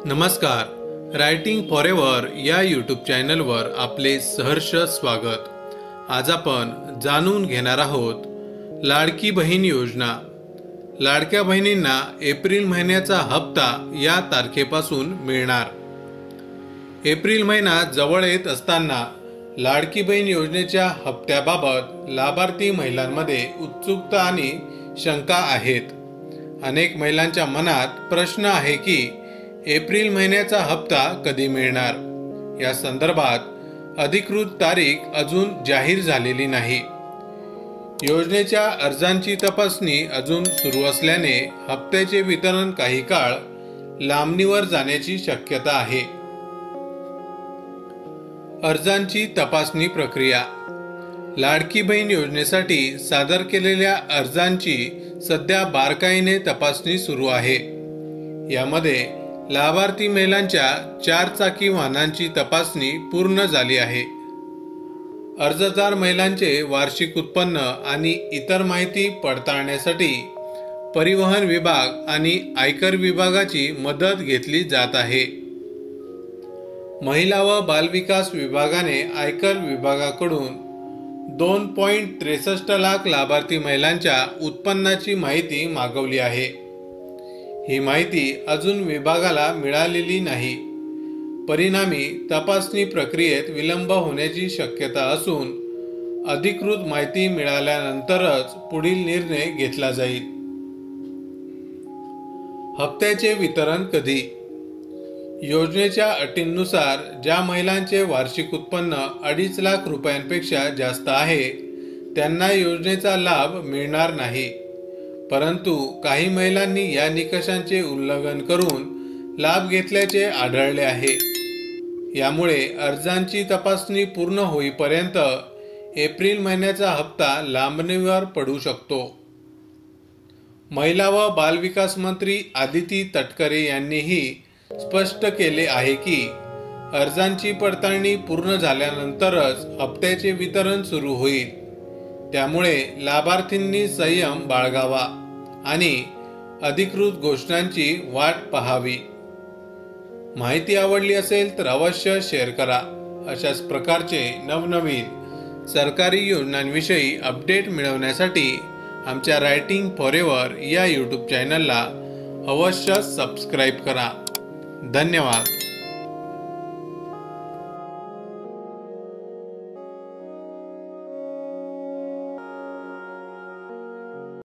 नमस्कार, writing forever या YouTube चॅनलवर आपले सहर्ष स्वागत। आज आपण जाणून घेणार आहोत लाडकी बहीण योजना। लाडक्या बहिणींना एप्रिल महिन्याचा हप्ता या तारखेपासून मिळणार। एप्रिल महिना जवळ येत असताना लाडकी बहीण योजनेच्या हप्त्याबाबत लाभार्थी महिलांमध्ये उत्सुकता आणि शंका आहेत। अनेक महिलांच्या मनात प्रश्न आहे की एप्रिल महिन्याचा हप्ता कधी मिळणार। या संदर्भात अधिकृत तारीख अजून जाहीर झालेली नाही। योजनेच्या अर्जांची तपासणी अजून सुरू असल्याने हप्त्याचे वितरण काही काळ लांबणीवर जाण्याची शक्यता आहे। अर्जांची तपासणी प्रक्रिया। लाडकी बहीण योजनेसाठी सादर केलेल्या अर्जांची सध्या बारकाईने तपासणी सुरू आहे। यामध्ये लाभार्थी महिलांच्या 4 चाकी वाहनांची तपासणी पूर्ण झाली आहे। अर्जदार महिलांचे वार्षिक उत्पन्न आणि इतर माहिती पडताळण्यासाठी परिवहन विभाग आणि आयकर विभागाची मदत घेतली जात आहे। महिला व बालविकास विभागाने आयकर विभागाकडून 2.63 लाख लाभार्थी महिलांच्या उत्पन्नाची माहिती मागवली आहे। ही माहिती अजून विभागाला मिळालेली नाही। परिणामी तपासणी प्रक्रियेत विलंब होण्याची शक्यता असून अधिकृत माहिती मिळाल्यानंतरच पुढील निर्णय घेतला जाईल। हप्त्याचे वितरण कधी? योजनेच्या अटींनुसार ज्या महिलांचे वार्षिक उत्पन्न 2.5 लाख रुपयांपेक्षा जास्त आहे त्यांना योजनेचा लाभ मिळणार नाही। परंतु काही महिलांनी या निकषांचे उल्लंघन करून लाभ घेतल्याचे आढळले आहे। यामुळे अर्जांची तपासणी पूर्ण होईपर्यंत एप्रिल महिन्याचा हप्ता लांबणीवर पडू शकतो। महिला व बालविकास मंत्री आदिती तटकरे यांनीही स्पष्ट केले आहे की अर्जांची पडताळणी पूर्ण झाल्यानंतरच हप्त्याचे वितरण सुरू होईल। त्यामुळे लाभार्थींनी संयम बाळगावा आणि अधिकृत घोषणांची वाट पाहावी। माहिती आवडली असेल तर अवश्य शेअर करा। अशाच प्रकारचे नवनवीन सरकारी योजनांविषयी अपडेट मिळवण्यासाठी आमच्या रायटिंग फॉरएव्हर या यूट्यूब चॅनलला अवश्य सबस्क्राईब करा। धन्यवाद।